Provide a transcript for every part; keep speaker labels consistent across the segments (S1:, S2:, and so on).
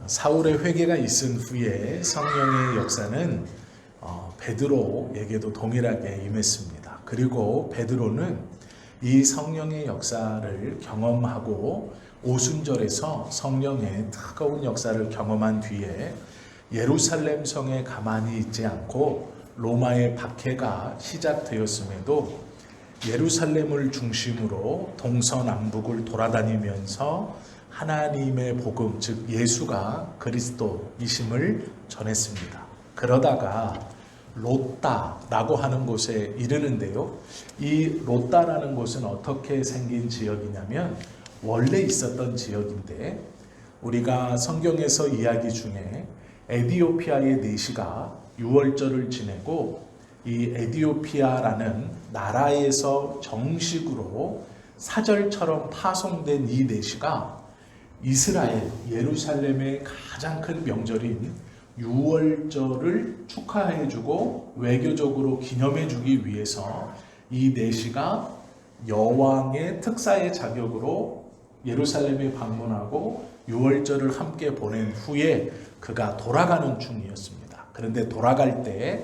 S1: 사울의 회개가 있은 후에 성령의 역사는 베드로에게도 동일하게 임했습니다. 그리고 베드로는 이 성령의 역사를 경험하고 오순절에서 성령의 뜨거운 역사를 경험한 뒤에 예루살렘 성에 가만히 있지 않고 로마의 박해가 시작되었음에도 예루살렘을 중심으로 동서남북을 돌아다니면서 하나님의 복음, 즉 예수가 그리스도이심을 전했습니다. 그러다가 로따라고 하는 곳에 이르는데요. 이 로따라는 곳은 어떻게 생긴 지역이냐면 원래 있었던 지역인데 우리가 성경에서 이야기 중에 에디오피아의 내시가 유월절을 지내고 이 에디오피아라는 나라에서 정식으로 사절처럼 파송된 이 내시가 이스라엘 예루살렘의 가장 큰 명절인 유월절을 축하해주고 외교적으로 기념해주기 위해서 이 내시가 여왕의 특사의 자격으로 예루살렘에 방문하고 유월절을 함께 보낸 후에 그가 돌아가는 중이었습니다. 그런데 돌아갈 때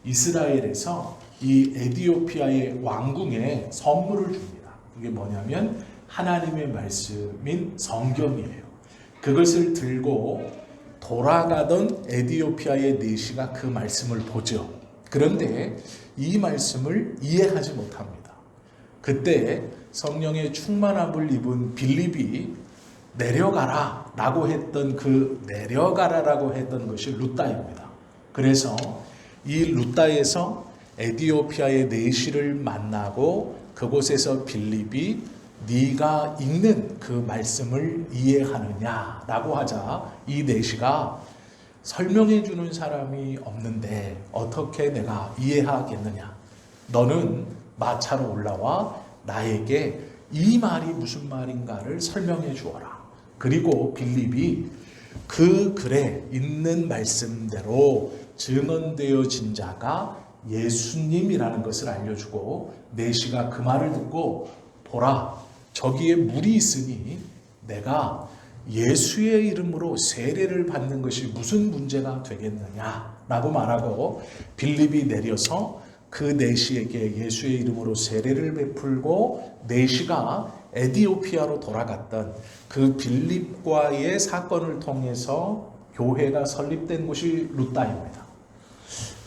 S1: 이스라엘에서 이 에디오피아의 왕궁에 선물을 줍니다. 이게 뭐냐면 하나님의 말씀인 성경이에요. 그것을 들고 돌아가던 에디오피아의 내시가 그 말씀을 보죠. 그런데 이 말씀을 이해하지 못합니다. 그때 성령의 충만함을 입은 빌립이 내려가라 라고 했던 그 내려가라라고 했던 것이 루따입니다. 그래서 이 루따에서 에디오피아의 내시를 만나고 그곳에서 빌립이 네가 읽는 그 말씀을 이해하느냐라고 하자 이 내시가 설명해 주는 사람이 없는데 어떻게 내가 이해하겠느냐. 너는 마차로 올라와 나에게 이 말이 무슨 말인가를 설명해 주어라. 그리고 빌립이 그 글에 있는 말씀대로 증언되어진 자가 예수님이라는 것을 알려주고 내시가 그 말을 듣고 보라 저기에 물이 있으니 내가 예수의 이름으로 세례를 받는 것이 무슨 문제가 되겠느냐라고 말하고 빌립이 내려서 그 내시에게 예수의 이름으로 세례를 베풀고 내시가 에디오피아로 돌아갔던 그 빌립과의 사건을 통해서 교회가 설립된 곳이 루따입니다.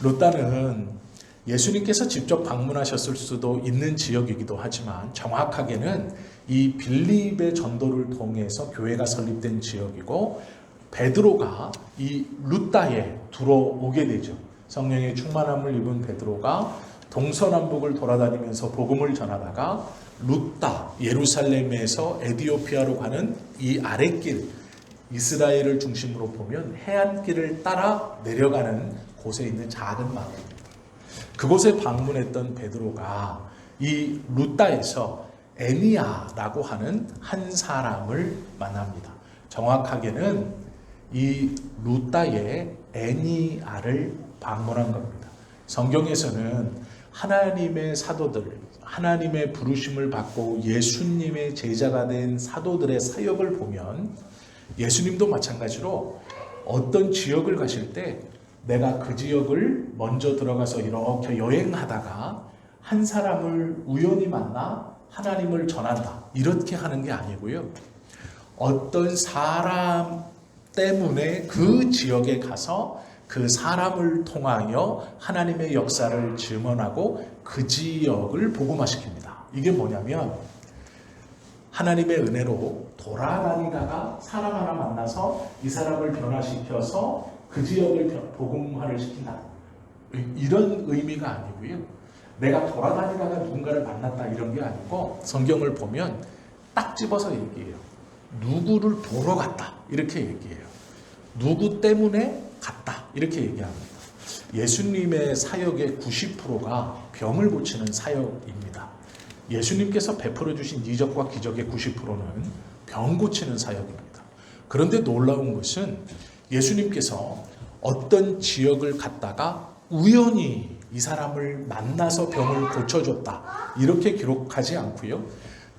S1: 루따는 예수님께서 직접 방문하셨을 수도 있는 지역이기도 하지만 정확하게는 이 빌립의 전도를 통해서 교회가 설립된 지역이고 베드로가 이 루따에 들어오게 되죠. 성령의 충만함을 입은 베드로가 동서남북을 돌아다니면서 복음을 전하다가 루따, 예루살렘에서 에디오피아로 가는 이 아랫길, 이스라엘을 중심으로 보면 해안길을 따라 내려가는 곳에 있는 작은 마을입니다. 그곳에 방문했던 베드로가 이 루따에서 에니아라고 하는 한 사람을 만납니다. 정확하게는 이 루따의 에니아를 방문한 겁니다. 성경에서는 하나님의 사도들, 하나님의 부르심을 받고 예수님의 제자가 된 사도들의 사역을 보면 예수님도 마찬가지로 어떤 지역을 가실 때 내가 그 지역을 먼저 들어가서 이렇게 여행하다가 한 사람을 우연히 만나 하나님을 전한다. 이렇게 하는 게 아니고요. 어떤 사람 때문에 그 지역에 가서 그 사람을 통하여 하나님의 역사를 증언하고 그 지역을 복음화시킵니다. 이게 뭐냐면 하나님의 은혜로 돌아다니다가 사람 하나 만나서 이 사람을 변화시켜서 그 지역을 복음화를 시킨다. 이런 의미가 아니고요. 내가 돌아다니다가 누군가를 만났다 이런 게 아니고 성경을 보면 딱 집어서 얘기해요. 누구를 보러 갔다 이렇게 얘기해요. 누구 때문에 갔다 이렇게 얘기합니다. 예수님의 사역의 90%가 병을 고치는 사역입니다. 예수님께서 베풀어 주신 이적과 기적의 90%는 병 고치는 사역입니다. 그런데 놀라운 것은 예수님께서 어떤 지역을 갔다가 우연히 이 사람을 만나서 병을 고쳐줬다 이렇게 기록하지 않고요.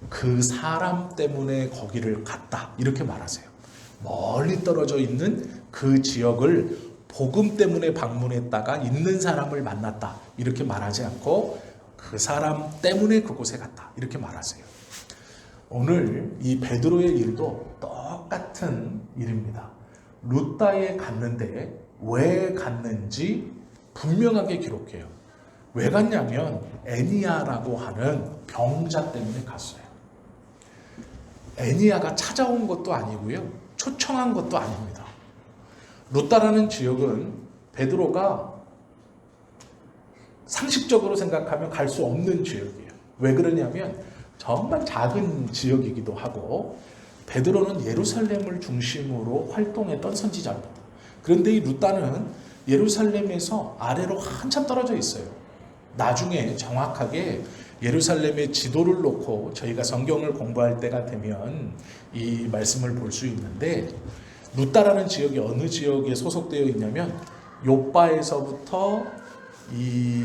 S1: 그 사람 때문에 거기를 갔다 이렇게 말하세요. 멀리 떨어져 있는 그 지역을 복음 때문에 방문했다가 있는 사람을 만났다 이렇게 말하지 않고 그 사람 때문에 그곳에 갔다 이렇게 말하세요. 오늘 이 베드로의 일도 똑같은 일입니다. 루다에 갔는데 왜 갔는지 분명하게 기록해요. 왜 갔냐면 애니야라고 하는 병자 때문에 갔어요. 애니야가 찾아온 것도 아니고요. 초청한 것도 아닙니다. 루다라는 지역은 베드로가 상식적으로 생각하면 갈 수 없는 지역이에요. 왜 그러냐면 정말 작은 지역이기도 하고 베드로는 예루살렘을 중심으로 활동했던 선지자입니다. 그런데 이 루다는 예루살렘에서 아래로 한참 떨어져 있어요. 나중에 정확하게 예루살렘의 지도를 놓고 저희가 성경을 공부할 때가 되면 이 말씀을 볼 수 있는데 루다라는 지역이 어느 지역에 소속되어 있냐면 욥바에서부터 이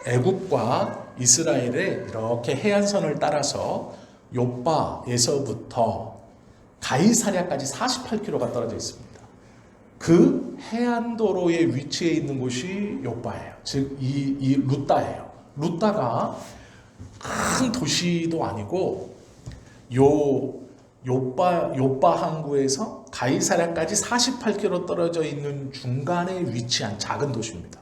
S1: 애굽과 이스라엘의 이렇게 해안선을 따라서 욥바에서부터 가이사랴까지 48km가 떨어져 있습니다. 그 해안도로에 위치해 있는 곳이 욥바예요. 즉 이 루다예요. 루다가 큰 도시도 아니고 욥바 항구에서 가이사랴까지 48km 떨어져 있는 중간에 위치한 작은 도시입니다.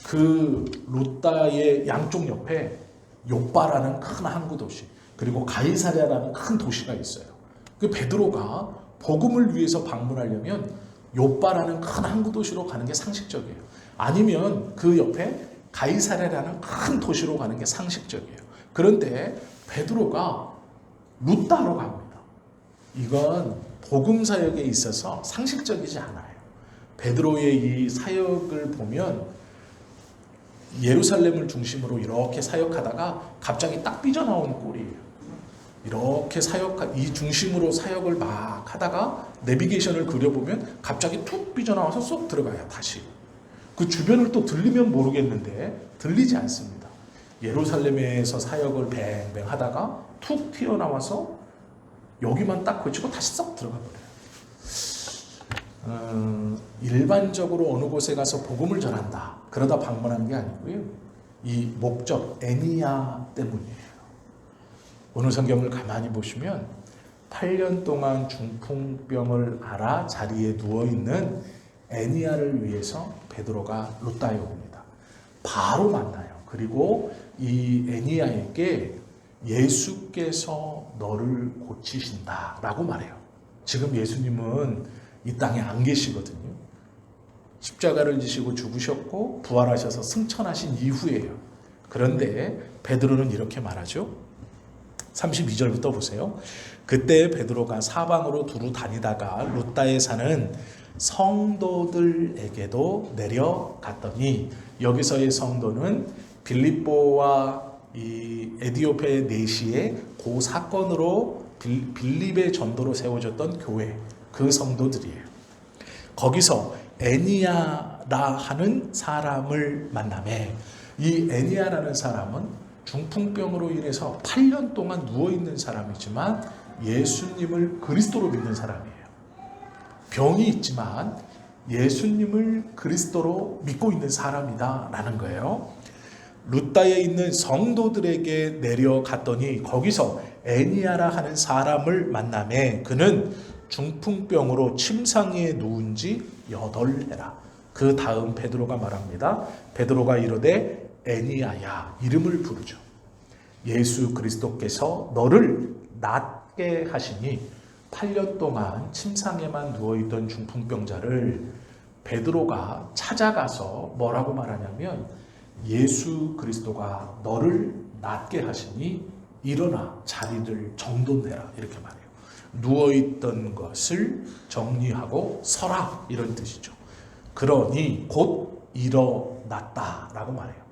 S1: 그 루다의 양쪽 옆에 욥바라는 큰 항구 도시 그리고 가이사랴라는 큰 도시가 있어요. 그 베드로가 복음을 위해서 방문하려면 욥바라는 큰 항구 도시로 가는 게 상식적이에요. 아니면 그 옆에 가이사랴라는 큰 도시로 가는 게 상식적이에요. 그런데 베드로가 루다로 갑니다. 이건 복음 사역에 있어서 상식적이지 않아요. 베드로의 이 사역을 보면 예루살렘을 중심으로 이렇게 사역하다가 갑자기 딱 삐져나오는 꼴이에요. 이렇게 이 중심으로 사역을 막 하다가 내비게이션을 그려보면 갑자기 툭 삐져나와서 쏙 들어가요. 다시 그 주변을 또 들리면 모르겠는데 들리지 않습니다. 예루살렘에서 사역을 뱅뱅 하다가 툭 튀어나와서 여기만 딱 거치고 다시 쏙 들어가 버려요. 일반적으로 어느 곳에 가서 복음을 전한다 그러다 방문한 게 아니고요. 이 목적 애니야 때문이에요. 오늘 성경을 가만히 보시면 8년 동안 중풍병을 앓아 자리에 누워있는 애니야를 위해서 베드로가 루다에 옵니다. 바로 만나요. 그리고 이 애니야에게 예수께서 너를 고치신다 라고 말해요. 지금 예수님은 이 땅에 안 계시거든요. 십자가를 지시고 죽으셨고 부활하셔서 승천하신 이후에요. 그런데 베드로는 이렇게 말하죠. 32절부터 보세요. 그때 베드로가 사방으로 두루 다니다가 루다에 사는 성도들에게도 내려갔더니 여기서의 성도는 빌립보와 이 에디오페 내시의 그 사건으로 빌립의 전도로 세워졌던 교회 그 성도들이에요. 거기서 애니야라 하는 사람을 만나매 이 애니야라는 사람은 중풍병으로 인해서 8년 동안 누워있는 사람이지만 예수님을 그리스도로 믿는 사람이에요. 병이 있지만 예수님을 그리스도로 믿고 있는 사람이다라는 거예요. 루다에 있는 성도들에게 내려갔더니 거기서 애니야라 하는 사람을 만나매 그는 중풍병으로 침상에 누운 지 8해라. 그 다음 베드로가 말합니다. 베드로가 이르되 애니야야 이름을 부르죠. 예수 그리스도께서 너를 낫게 하시니 8년 동안 침상에만 누워있던 중풍병자를 베드로가 찾아가서 뭐라고 말하냐면 예수 그리스도가 너를 낫게 하시니 일어나 자리를 정돈해라 이렇게 말해요. 누워있던 것을 정리하고 서라 이런 뜻이죠. 그러니 곧 일어났다라고 말해요.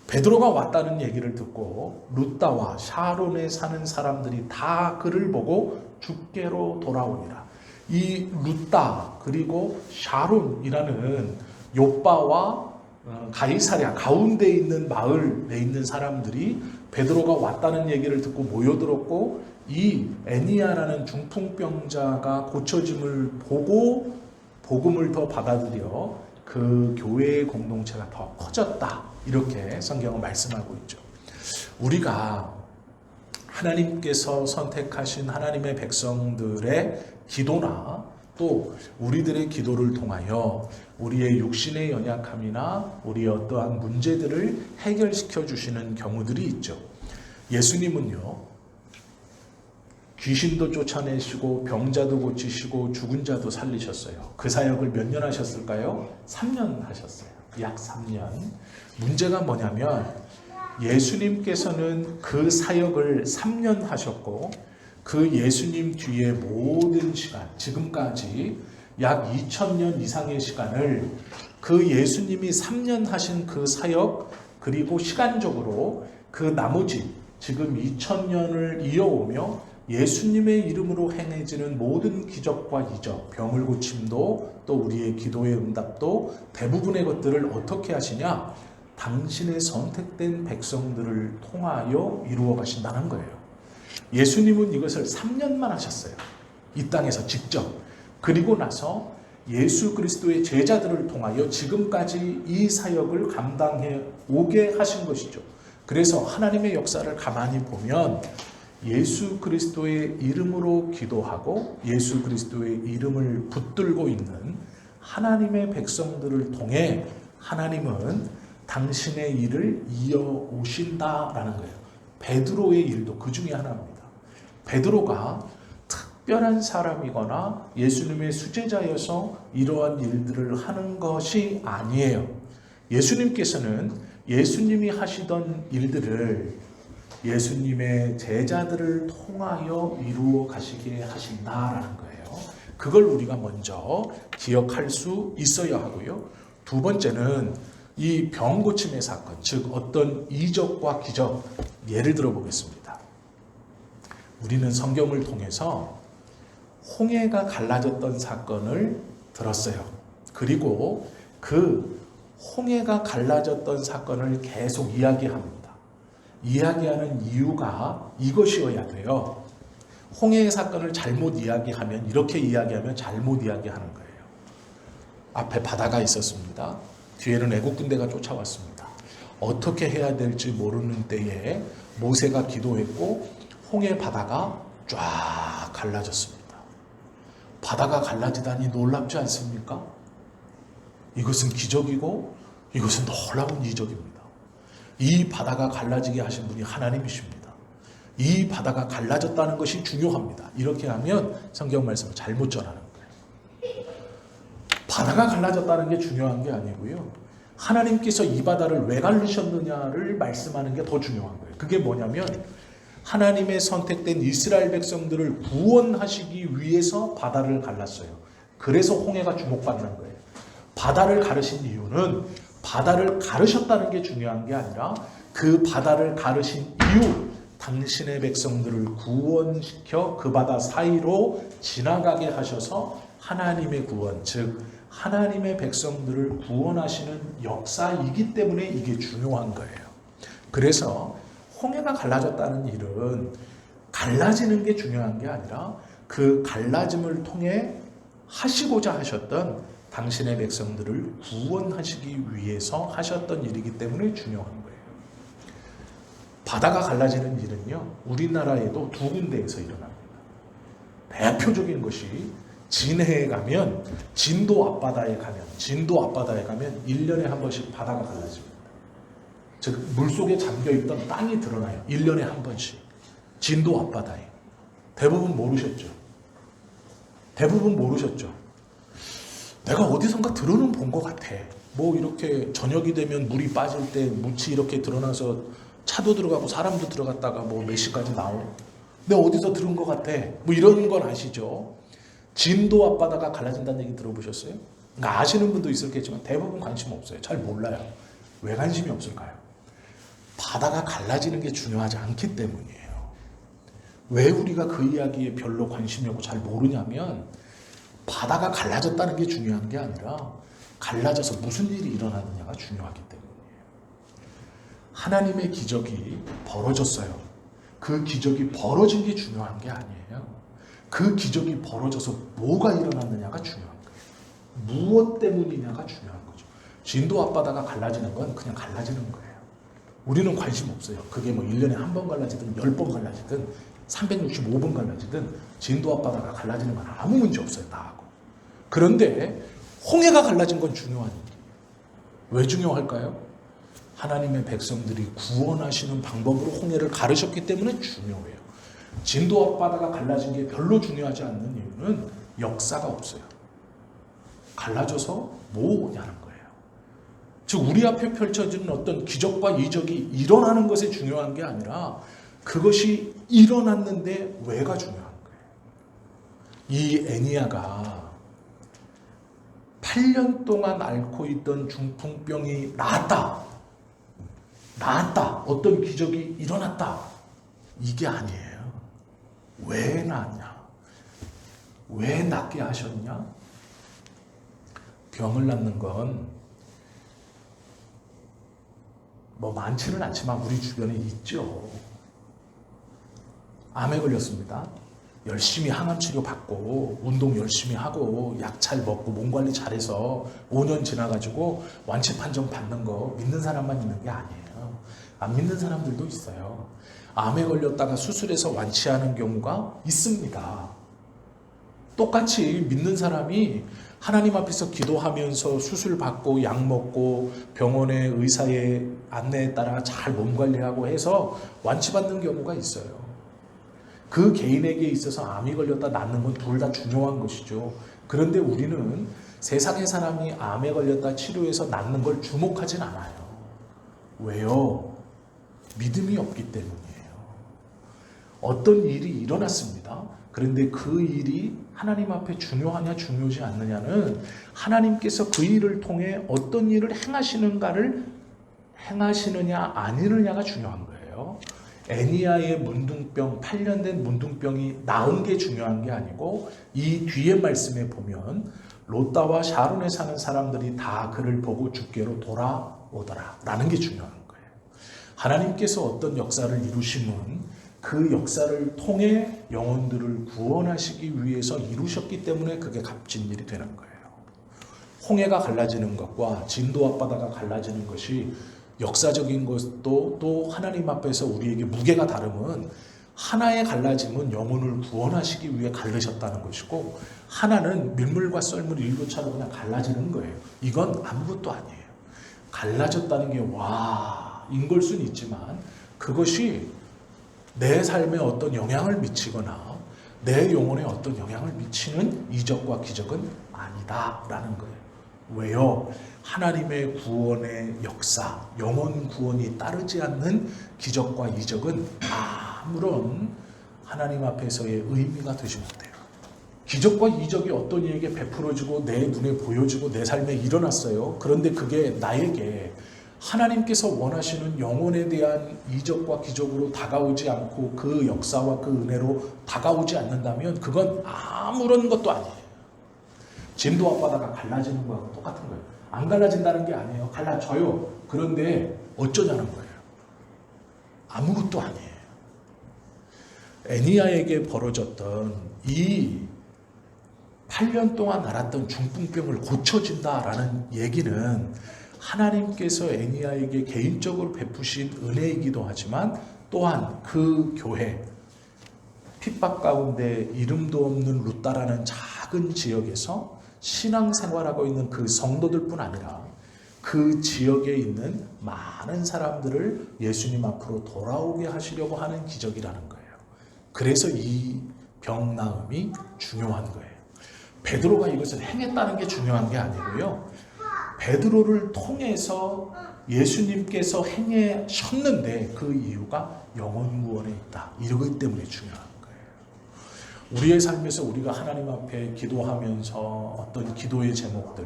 S1: 베드로가 왔다는 얘기를 듣고 루다와 샤론에 사는 사람들이 다 그를 보고 주께로 돌아오니라. 이 루다 그리고 샤론이라는 욥바와 가이사랴 가운데 있는 마을에 있는 사람들이 베드로가 왔다는 얘기를 듣고 모여들었고 이 애니아라는 중풍병자가 고쳐짐을 보고 복음을 더 받아들여 그 교회의 공동체가 더 커졌다. 이렇게 성경은 말씀하고 있죠. 우리가 하나님께서 선택하신 하나님의 백성들의 기도나 또 우리들의 기도를 통하여 우리의 육신의 연약함이나 우리의 어떠한 문제들을 해결시켜 주시는 경우들이 있죠. 예수님은요, 귀신도 쫓아내시고 병자도 고치시고 죽은 자도 살리셨어요. 그 사역을 몇 년 하셨을까요? 3년 하셨어요. 약 3년. 문제가 뭐냐면 예수님께서는 그 사역을 3년 하셨고 그 예수님 뒤에 모든 시간, 지금까지 약 2000년 이상의 시간을 그 예수님이 3년 하신 그 사역 그리고 시간적으로 그 나머지 지금 2000년을 이어오며 예수님의 이름으로 행해지는 모든 기적과 이적, 병을 고침도 또 우리의 기도의 응답도 대부분의 것들을 어떻게 하시냐? 당신의 선택된 백성들을 통하여 이루어 가신다는 거예요. 예수님은 이것을 3년만 하셨어요. 이 땅에서 직접. 그리고 나서 예수 그리스도의 제자들을 통하여 지금까지 이 사역을 감당해 오게 하신 것이죠. 그래서 하나님의 역사를 가만히 보면 예수 그리스도의 이름으로 기도하고 예수 그리스도의 이름을 붙들고 있는 하나님의 백성들을 통해 하나님은 당신의 일을 이어오신다라는 거예요. 베드로의 일도 그 중에 하나입니다. 베드로가 특별한 사람이거나 예수님의 수제자여서 이러한 일들을 하는 것이 아니에요. 예수님께서는 예수님이 하시던 일들을 예수님의 제자들을 통하여 이루어 가시게 하신다라는 거예요. 그걸 우리가 먼저 기억할 수 있어야 하고요. 두 번째는 이 병고침의 사건, 즉 어떤 이적과 기적, 예를 들어 보겠습니다. 우리는 성경을 통해서 홍해가 갈라졌던 사건을 들었어요. 그리고 그 홍해가 갈라졌던 사건을 계속 이야기합니다. 이야기하는 이유가 이것이어야 돼요. 홍해의 사건을 잘못 이야기하면, 이렇게 이야기하면 잘못 이야기하는 거예요. 앞에 바다가 있었습니다. 뒤에는 애국 군대가 쫓아왔습니다. 어떻게 해야 될지 모르는 때에 모세가 기도했고 홍해 바다가 쫙 갈라졌습니다. 바다가 갈라지다니 놀랍지 않습니까? 이것은 기적이고 이것은 놀라운 이적입니다. 이 바다가 갈라지게 하신 분이 하나님이십니다. 이 바다가 갈라졌다는 것이 중요합니다. 이렇게 하면 성경 말씀을 잘못 전하는 거예요. 바다가 갈라졌다는 게 중요한 게 아니고요. 하나님께서 이 바다를 왜 갈르셨느냐를 말씀하는 게 더 중요한 거예요. 그게 뭐냐면 하나님의 선택된 이스라엘 백성들을 구원하시기 위해서 바다를 갈랐어요. 그래서 홍해가 주목받는 거예요. 바다를 가르신 이유는 바다를 가르셨다는 게 중요한 게 아니라 그 바다를 가르신 이유, 당신의 백성들을 구원시켜 그 바다 사이로 지나가게 하셔서 하나님의 구원, 즉 하나님의 백성들을 구원하시는 역사이기 때문에 이게 중요한 거예요. 그래서 홍해가 갈라졌다는 일은 갈라지는 게 중요한 게 아니라 그 갈라짐을 통해 하시고자 하셨던 당신의 백성들을 구원하시기 위해서 하셨던 일이기 때문에 중요한 거예요. 바다가 갈라지는 일은요, 우리나라에도 두 군데에서 일어납니다. 대표적인 것이 진해에 가면, 진도 앞바다에 가면 1년에 한 번씩 바다가 갈라집니다. 즉 물속에 잠겨있던 땅이 드러나요. 1년에 한 번씩. 진도 앞바다에. 대부분 모르셨죠? 내가 어디선가 들어는 본 것 같아. 뭐 이렇게 저녁이 되면 물이 빠질 때 묻이 이렇게 드러나서 차도 들어가고 사람도 들어갔다가 뭐 몇 시까지 나오고. 내가 어디서 들은 것 같아. 뭐 이런 건 아시죠? 진도 앞바다가 갈라진다는 얘기 들어보셨어요? 그러니까 아시는 분도 있었겠지만 대부분 관심 없어요. 잘 몰라요. 왜 관심이 없을까요? 바다가 갈라지는 게 중요하지 않기 때문이에요. 왜 우리가 그 이야기에 별로 관심이 없고 잘 모르냐면 바다가 갈라졌다는 게 중요한 게 아니라 갈라져서 무슨 일이 일어나느냐가 중요하기 때문이에요. 하나님의 기적이 벌어졌어요. 그 기적이 벌어진 게 중요한 게 아니에요. 그 기적이 벌어져서 뭐가 일어났느냐가 중요한 거예요. 무엇 때문이냐가 중요한 거죠. 진도 앞바다가 갈라지는 건 그냥 갈라지는 거예요. 우리는 관심 없어요. 그게 뭐 1년에 한 번 갈라지든 10번 갈라지든 365번 갈라지든 진도 앞바다가 갈라지는 건 아무 문제 없어요. 나하고. 그런데 홍해가 갈라진 건 중요한 일이에요. 왜 중요할까요? 하나님의 백성들이 구원하시는 방법으로 홍해를 가르셨기 때문에 중요해요. 진도 앞바다가 갈라진 게 별로 중요하지 않는 이유는 역사가 없어요. 갈라져서 뭐냐는 거예요. 즉 우리 앞에 펼쳐지는 어떤 기적과 이적이 일어나는 것이 중요한 게 아니라 그것이 일어났는데 왜가 중요한 거예요. 이 애니야가 8년 동안 앓고 있던 중풍병이 나았다. 어떤 기적이 일어났다. 이게 아니에요. 왜 나았냐? 왜 낫게 하셨냐? 병을 낫는 건 뭐 많지는 않지만 우리 주변에 있죠. 암에 걸렸습니다. 열심히 항암 치료 받고 운동 열심히 하고 약 잘 먹고 몸 관리 잘해서 5년 지나가지고 완치 판정 받는 거 믿는 사람만 있는 게 아니에요. 안 믿는 사람들도 있어요. 암에 걸렸다가 수술해서 완치하는 경우가 있습니다. 똑같이 믿는 사람이 하나님 앞에서 기도하면서 수술 받고 약 먹고 병원의 의사의 안내에 따라 잘 몸 관리하고 해서 완치받는 경우가 있어요. 그 개인에게 있어서 암이 걸렸다 낫는 건 둘 다 중요한 것이죠. 그런데 우리는 세상의 사람이 암에 걸렸다 치료해서 낫는 걸 주목하진 않아요. 왜요? 믿음이 없기 때문이에요. 어떤 일이 일어났습니다. 그런데 그 일이 하나님 앞에 중요하냐 중요하지 않느냐는 하나님께서 그 일을 통해 어떤 일을 행하시느냐 아니느냐가 중요한 거예요. 애니야의 문둥병 8년 된 문둥병이 나은 게 중요한 게 아니고 이 뒤에 말씀에 보면 롯다와 샤론에 사는 사람들이 다 그를 보고 주께로 돌아오더라 라는 게 중요한 거예요. 하나님께서 어떤 역사를 이루심은 그 역사를 통해 영혼들을 구원하시기 위해서 이루셨기 때문에 그게 값진 일이 되는 거예요. 홍해가 갈라지는 것과 진도 앞바다가 갈라지는 것이 역사적인 것도 또 하나님 앞에서 우리에게 무게가 다름은 하나의 갈라짐은 영혼을 구원하시기 위해 갈르셨다는 것이고 하나는 밀물과 썰물 일교차로 그냥 갈라지는 거예요. 이건 아무것도 아니에요. 갈라졌다는 게 인 걸 수는 있지만 그것이 내 삶에 어떤 영향을 미치거나 내 영혼에 어떤 영향을 미치는 이적과 기적은 아니다라는 거예요. 왜요? 하나님의 구원의 역사, 영혼 구원이 따르지 않는 기적과 이적은 아무런 하나님 앞에서의 의미가 되지 못해요. 기적과 이적이 어떤 이에게 베풀어지고 내 눈에 보여지고 내 삶에 일어났어요. 그런데 그게 나에게 하나님께서 원하시는 영혼에 대한 이적과 기적으로 다가오지 않고 그 역사와 그 은혜로 다가오지 않는다면 그건 아무런 것도 아니에요. 진도 앞바다가 갈라지는 거하고 똑같은 거예요. 안 갈라진다는 게 아니에요. 갈라져요. 그런데 어쩌냐는 거예요. 아무것도 아니에요. 애니야에게 벌어졌던 이 8년 동안 앓았던 중풍병을 고쳐진다라는 얘기는 하나님께서 애니야에게 개인적으로 베푸신 은혜이기도 하지만 또한 그 교회 핍박 가운데 이름도 없는 루따라는 작은 지역에서 신앙생활하고 있는 그 성도들뿐 아니라 그 지역에 있는 많은 사람들을 예수님 앞으로 돌아오게 하시려고 하는 기적이라는 거예요. 그래서 이 병 나음이 중요한 거예요. 베드로가 이것을 행했다는 게 중요한 게 아니고요. 베드로를 통해서 예수님께서 행하셨는데 그 이유가 영혼 구원에 있다. 이러기 때문에 중요한 거예요. 우리의 삶에서 우리가 하나님 앞에 기도하면서 어떤 기도의 제목들,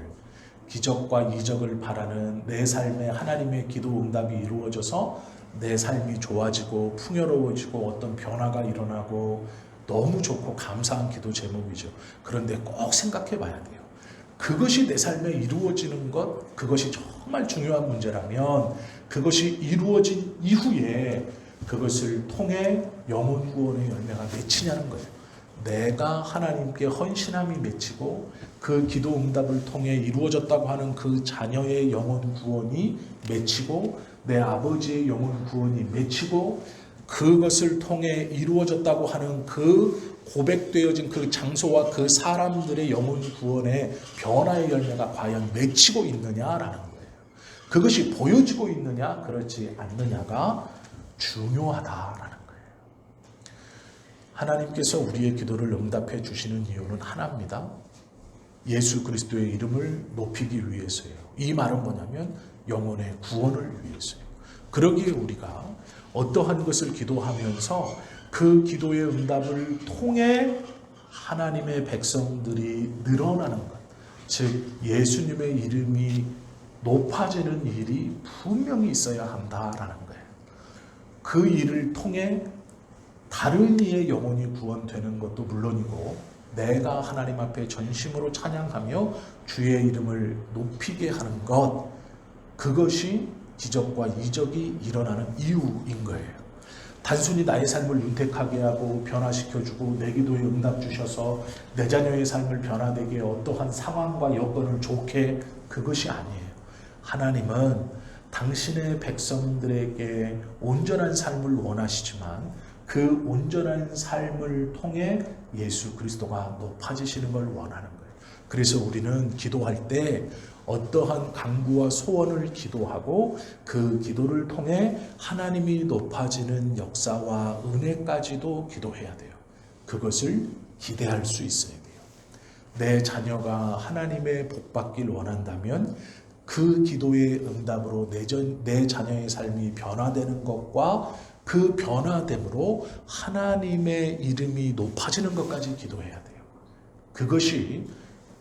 S1: 기적과 이적을 바라는 내 삶에 하나님의 기도 응답이 이루어져서 내 삶이 좋아지고 풍요로워지고 어떤 변화가 일어나고 너무 좋고 감사한 기도 제목이죠. 그런데 꼭 생각해 봐야 돼요. 그것이 내 삶에 이루어지는 것, 그것이 정말 중요한 문제라면 그것이 이루어진 이후에 그것을 통해 영혼 구원의 열매가 맺히냐는 거예요. 내가 하나님께 헌신함이 맺히고 그 기도 응답을 통해 이루어졌다고 하는 그 자녀의 영혼 구원이 맺히고 내 아버지의 영혼 구원이 맺히고 그것을 통해 이루어졌다고 하는 그 고백되어진 그 장소와 그 사람들의 영혼 구원의 변화의 열매가 과연 맺히고 있느냐라는 거예요. 그것이 보여지고 있느냐 그렇지 않느냐가 중요하다라는 거예요. 하나님께서 우리의 기도를 응답해 주시는 이유는 하나입니다. 예수 그리스도의 이름을 높이기 위해서예요. 이 말은 뭐냐면 영혼의 구원을 위해서예요. 그러기에 우리가 어떠한 것을 기도하면서 그 기도의 응답을 통해 하나님의 백성들이 늘어나는 것, 즉 예수님의 이름이 높아지는 일이 분명히 있어야 한다라는 거예요. 그 일을 통해 다른 이의 영혼이 구원되는 것도 물론이고 내가 하나님 앞에 전심으로 찬양하며 주의 이름을 높이게 하는 것, 그것이 기적과 이적이 일어나는 이유인 거예요. 단순히 나의 삶을 윤택하게 하고 변화시켜주고 내 기도에 응답 주셔서 내 자녀의 삶을 변화되게 어떠한 상황과 여건을 좋게, 그것이 아니에요. 하나님은 당신의 백성들에게 온전한 삶을 원하시지만 그 온전한 삶을 통해 예수 그리스도가 높아지시는 걸 원하는 거예요. 그래서 우리는 기도할 때 어떠한 간구와 소원을 기도하고 그 기도를 통해 하나님이 높아지는 역사와 은혜까지도 기도해야 돼요. 그것을 기대할 수 있어야 돼요. 내 자녀가 하나님의 복받길 원한다면 그 기도의 응답으로 내 자녀의 삶이 변화되는 것과 그 변화됨으로 하나님의 이름이 높아지는 것까지 기도해야 돼요. 그것이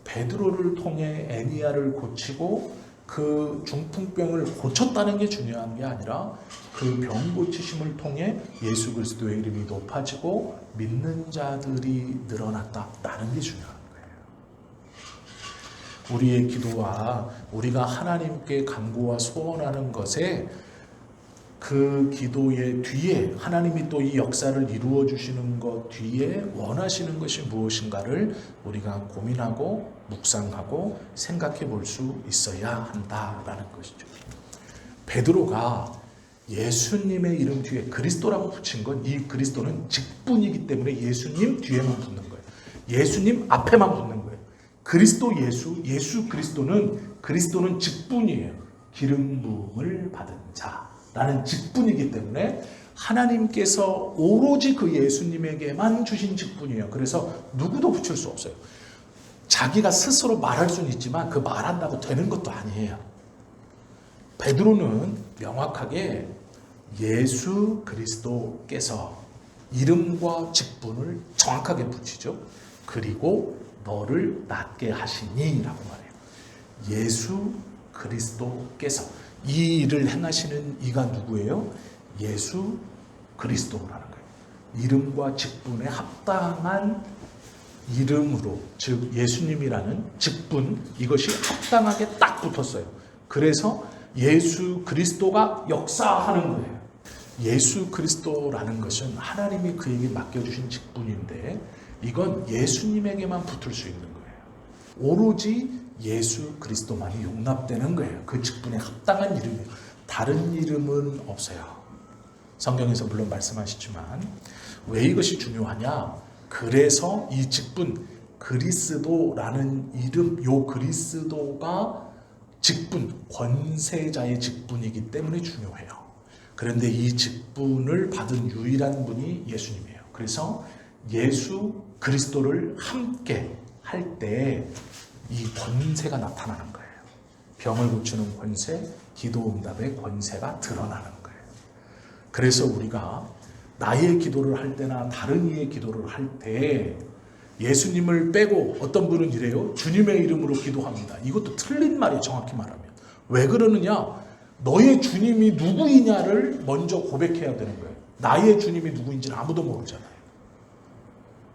S1: 베드로를 통해 애니야를 고치고 그 중풍병을 고쳤다는 게 중요한 게 아니라 그 병 고치심을 통해 예수 그리스도의 이름이 높아지고 믿는 자들이 늘어났다라는 게 중요한 거예요. 우리의 기도와 우리가 하나님께 간구와 소원하는 것에 그 기도의 뒤에 하나님이 또 이 역사를 이루어 주시는 것 뒤에 원하시는 것이 무엇인가를 우리가 고민하고 묵상하고 생각해 볼 수 있어야 한다라는 것이죠. 베드로가 예수님의 이름 뒤에 그리스도라고 붙인 건 이 그리스도는 직분이기 때문에 예수님 뒤에만 붙는 거예요. 예수님 앞에만 붙는 거예요. 그리스도 예수 그리스도는 직분이에요. 기름 부음을 받은 자라는 직분이기 때문에 하나님께서 오로지 그 예수님에게만 주신 직분이에요. 그래서 누구도 붙일 수 없어요. 자기가 스스로 말할 수는 있지만 그 말한다고 되는 것도 아니에요. 베드로는 명확하게 예수 그리스도께서 이름과 직분을 정확하게 붙이죠. 그리고 너를 낫게 하시니 라고 말해요. 예수 그리스도께서 이 일을 행하시는 이가 누구예요? 예수 그리스도라는 거예요. 이름과 직분에 합당한 이름으로, 즉 예수님이라는 직분, 이것이 합당하게 딱 붙었어요. 그래서 예수 그리스도가 역사하는 거예요. 예수 그리스도라는 것은 하나님이 그에게 맡겨주신 직분인데 이건 예수님에게만 붙을 수 있는 거예요. 오로지 예수 그리스도만이 용납되는 거예요. 그 직분에 합당한 이름이에요. 다른 이름은 없어요. 성경에서 물론 말씀하시지만 왜 이것이 중요하냐? 그래서 이 직분, 그리스도라는 이름, 요 그리스도가 직분, 권세자의 직분이기 때문에 중요해요. 그런데 이 직분을 받은 유일한 분이 예수님이에요. 그래서 예수 그리스도를 함께 할 때 이 권세가 나타나는 거예요. 병을 고치는 권세, 기도 응답의 권세가 드러나는 거예요. 그래서 우리가 나의 기도를 할 때나 다른 이의 기도를 할 때 예수님을 빼고 어떤 분은 이래요. 주님의 이름으로 기도합니다. 이것도 틀린 말이에요. 정확히 말하면. 왜 그러느냐? 너의 주님이 누구이냐를 먼저 고백해야 되는 거예요. 나의 주님이 누구인지는 아무도 모르잖아요.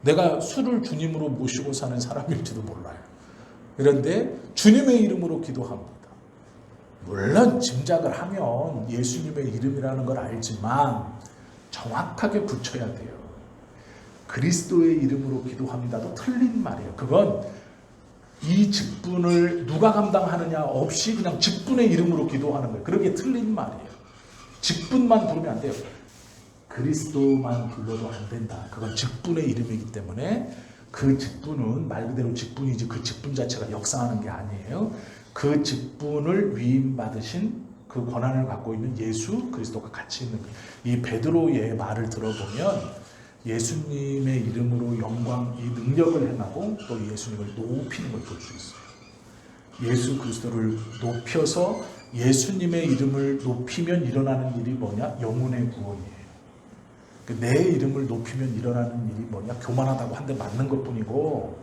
S1: 내가 술을 주님으로 모시고 사는 사람일지도 몰라요. 그런데 주님의 이름으로 기도합니다. 물론 짐작을 하면 예수님의 이름이라는 걸 알지만 정확하게 붙여야 돼요. 그리스도의 이름으로 기도합니다도 틀린 말이에요. 그건 이 직분을 누가 감당하느냐 없이 그냥 직분의 이름으로 기도하는 거예요. 그러게 틀린 말이에요. 직분만 부르면 안 돼요. 그리스도만 불러도 안 된다. 그건 직분의 이름이기 때문에 그 직분은 말 그대로 직분이지 그 직분 자체가 역사하는 게 아니에요. 그 직분을 위임받으신 그 권한을 갖고 있는 예수 그리스도가 같이 있는 거예요. 이 베드로의 말을 들어보면 예수님의 이름으로 영광, 이 능력을 행하고 또 예수님을 높이는 걸 볼 수 있어요. 예수 그리스도를 높여서 예수님의 이름을 높이면 일어나는 일이 뭐냐? 영혼의 구원이에요. 내 이름을 높이면 일어나는 일이 뭐냐? 교만하다고 한 대 맞는 것뿐이고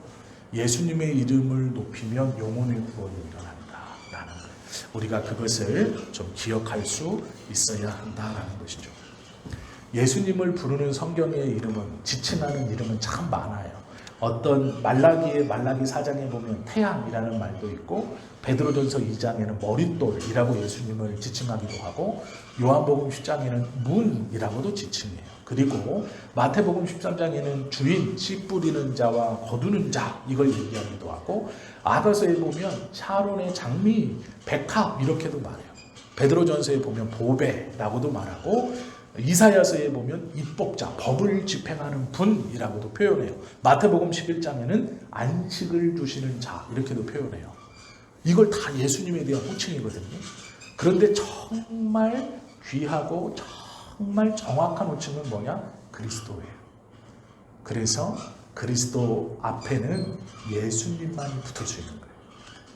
S1: 예수님의 이름을 높이면 영혼의 구원이 일어난다라는 거예요. 우리가 그것을 좀 기억할 수 있어야 한다라는 것이죠. 예수님을 부르는 성경의 이름은, 지칭하는 이름은 참 많아요. 어떤 말라기 4장에 보면 태양이라는 말도 있고 베드로전서 2장에는 머릿돌이라고 예수님을 지칭하기도 하고 요한복음 10장에는 문이라고도 지칭해요. 그리고 마태복음 13장에는 주인, 씨 뿌리는 자와 거두는 자 이걸 얘기하기도 하고 아가서에 보면 샤론의 장미, 백합 이렇게도 말해요. 베드로전서에 보면 보배라고도 말하고 이사야서에 보면 입법자, 법을 집행하는 분이라고도 표현해요. 마태복음 11장에는 안식을 주시는 자 이렇게도 표현해요. 이걸 다 예수님에 대한 호칭이거든요. 그런데 정말 귀하고 정말 정확한 호칭은 뭐냐? 그리스도예요. 그래서 그리스도 앞에는 예수님만이 붙을 수 있는 거예요.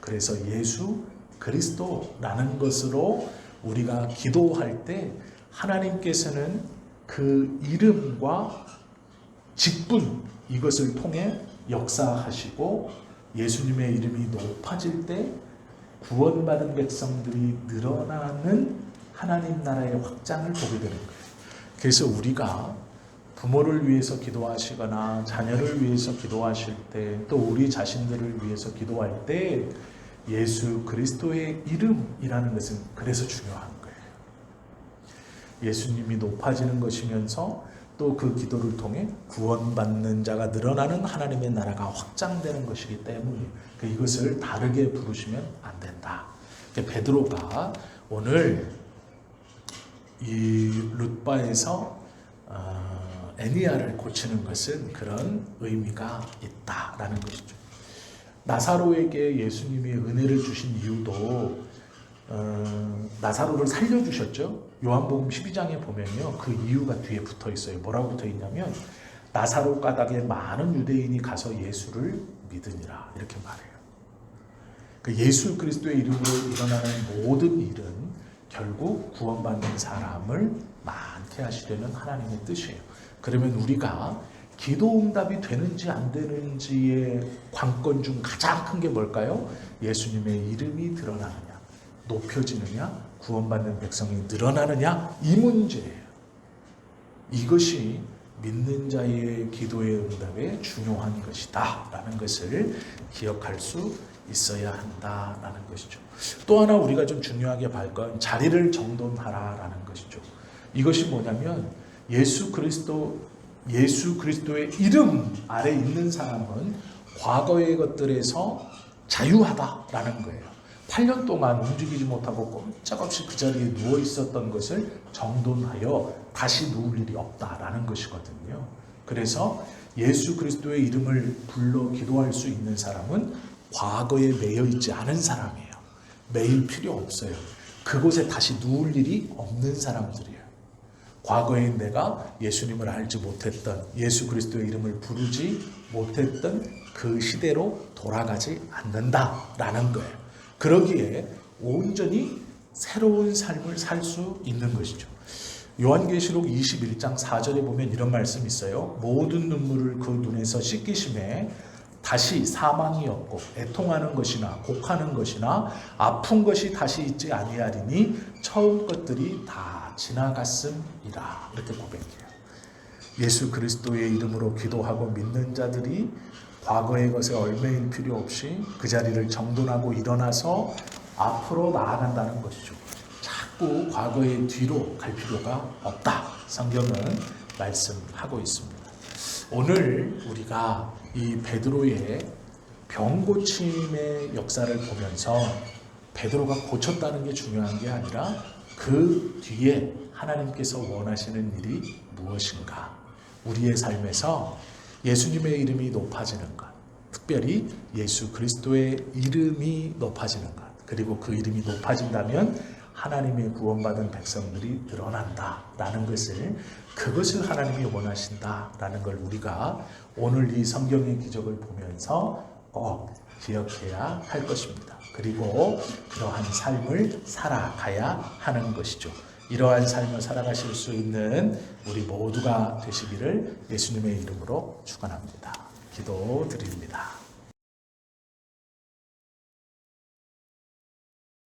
S1: 그래서 예수 그리스도라는 것으로 우리가 기도할 때 하나님께서는 그 이름과 직분 이것을 통해 역사하시고 예수님의 이름이 높아질 때 구원받은 백성들이 늘어나는 하나님 나라의 확장을 보게 되는 거예요. 그래서 우리가 부모를 위해서 기도하시거나 자녀를 위해서 기도하실 때 또 우리 자신들을 위해서 기도할 때 예수 그리스도의 이름이라는 것은 그래서 중요한 거예요. 예수님이 높아지는 것이면서 또 그 기도를 통해 구원받는 자가 늘어나는 하나님의 나라가 확장되는 것이기 때문에 이것을 다르게 부르시면 안 된다. 베드로가 오늘 이 룻바에서 애니야를 고치는 것은 그런 의미가 있다라는 것이죠. 나사로에게 예수님이 은혜를 주신 이유도 나사로를 살려주셨죠. 요한복음 12장에 보면요, 그 이유가 뒤에 붙어 있어요. 뭐라고 붙어 있냐면 나사로 가닥에 많은 유대인이 가서 예수를 믿으니라 이렇게 말해요. 그 예수 그리스도의 이름으로 일어나는 모든 일은 결국 구원받는 사람을 많게 하시려는 하나님의 뜻이에요. 그러면 우리가 기도 응답이 되는지 안 되는지의 관건 중 가장 큰 게 뭘까요? 예수님의 이름이 드러나느냐, 높여지느냐, 구원받는 백성이 늘어나느냐 이 문제예요. 이것이 믿는 자의 기도의 응답에 중요한 것이다 라는 것을 기억할 수 있어야 한다라는 것이죠. 또 하나 우리가 좀 중요하게 볼 건 자리를 정돈하라라는 것이죠. 이것이 뭐냐면 예수 그리스도의 이름 아래 있는 사람은 과거의 것들에서 자유하다라는 거예요. 8년 동안 움직이지 못하고 꼼짝없이 그 자리에 누워 있었던 것을 정돈하여 다시 누울 일이 없다라는 것이거든요. 그래서 예수 그리스도의 이름을 불러 기도할 수 있는 사람은 과거에 매여 있지 않은 사람이에요. 매일 필요 없어요. 그곳에 다시 누울 일이 없는 사람들이에요. 과거에 내가 예수님을 알지 못했던, 예수 그리스도의 이름을 부르지 못했던 그 시대로 돌아가지 않는다라는 거예요. 그러기에 온전히 새로운 삶을 살 수 있는 것이죠. 요한계시록 21장 4절에 보면 이런 말씀이 있어요. 모든 눈물을 그 눈에서 씻기심에 다시 사망이 없고 애통하는 것이나 곡하는 것이나 아픈 것이 다시 있지 아니하리니 처음 것들이 다 지나갔음이라 이렇게 고백해요. 예수 그리스도의 이름으로 기도하고 믿는 자들이 과거의 것에 얽매일 필요 없이 그 자리를 정돈하고 일어나서 앞으로 나아간다는 것이죠. 자꾸 과거의 뒤로 갈 필요가 없다. 성경은 말씀하고 있습니다. 오늘 우리가 이 베드로의 병 고침의 역사를 보면서 베드로가 고쳤다는 게 중요한 게 아니라 그 뒤에 하나님께서 원하시는 일이 무엇인가? 우리의 삶에서 예수님의 이름이 높아지는 것, 특별히 예수 그리스도의 이름이 높아지는 것, 그리고 그 이름이 높아진다면 하나님의 구원받은 백성들이 늘어난다라는 것을, 그것을 하나님이 원하신다라는 걸 우리가 오늘 이 성경의 기적을 보면서 꼭 기억해야 할 것입니다. 그리고 그러한 삶을 살아가야 하는 것이죠. 이러한 삶을 살아가실 수 있는 우리 모두가 되시기를 예수님의 이름으로 축원합니다. 기도드립니다.